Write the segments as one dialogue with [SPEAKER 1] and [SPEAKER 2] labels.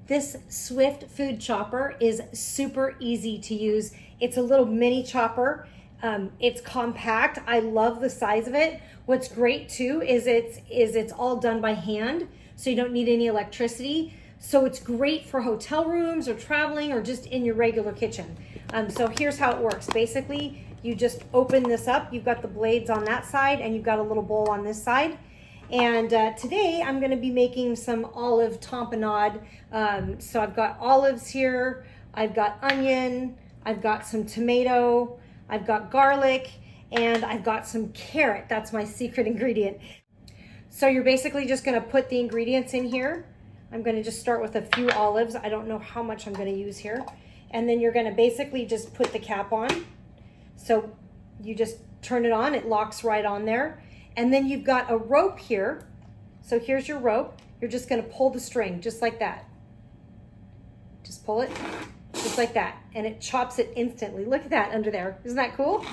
[SPEAKER 1] This Swift food chopper is super easy to use. It's a little mini chopper. It's compact. I love the size of it. What's great too is it's all done by hand, so you don't need any electricity. So it's great for hotel rooms or traveling or just in your regular kitchen. So here's how it works. Basically, you just open this up. You've got the blades on that side and you've got a little bowl on this side. And today I'm going to be making some olive tapenade. So I've got olives here, I've got onion, I've got some tomato, I've got garlic, and I've got some carrot. That's my secret ingredient. So you're basically just going to put the ingredients in here. I'm going to just start with a few olives. I don't know how much I'm going to use here. And then you're going to basically just put the cap on. So you just turn it on, it locks right on there. And then you've got a rope here. So here's your rope. You're just gonna pull the string just like that. Just pull it just like that. And it chops it instantly. Look at that under there. Isn't that cool?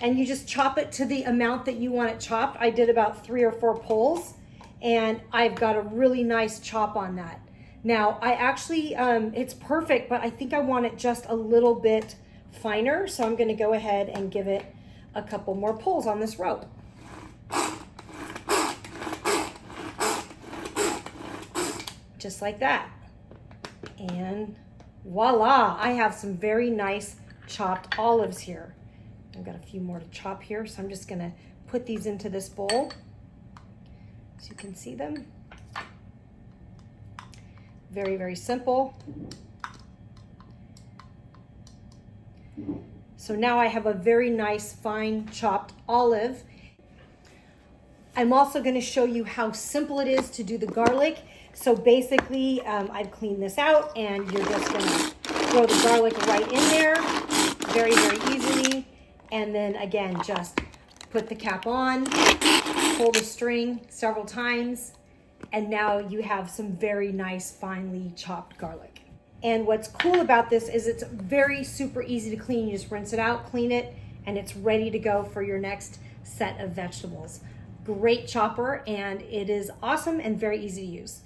[SPEAKER 1] And you just chop it to the amount that you want it chopped. I did about 3 or 4 pulls and I've got a really nice chop on that. Now I actually, it's perfect, but I think I want it just a little bit finer. So I'm gonna go ahead and give it a couple more pulls on this rope. Just like that. And voila, I have some very nice chopped olives here. I've got a few more to chop here, so I'm just gonna put these into this bowl so you can see them. Very, very simple. So now I have a very nice fine chopped olive. I'm also going to show you how simple it is to do the garlic. So basically I've cleaned this out and you're just going to throw the garlic right in there very, very easily. And then again, just put the cap on, pull the string several times, and now you have some very nice finely chopped garlic. And what's cool about this is it's very super easy to clean. You just rinse it out, clean it, and it's ready to go for your next set of vegetables. Great chopper, and it is awesome and very easy to use.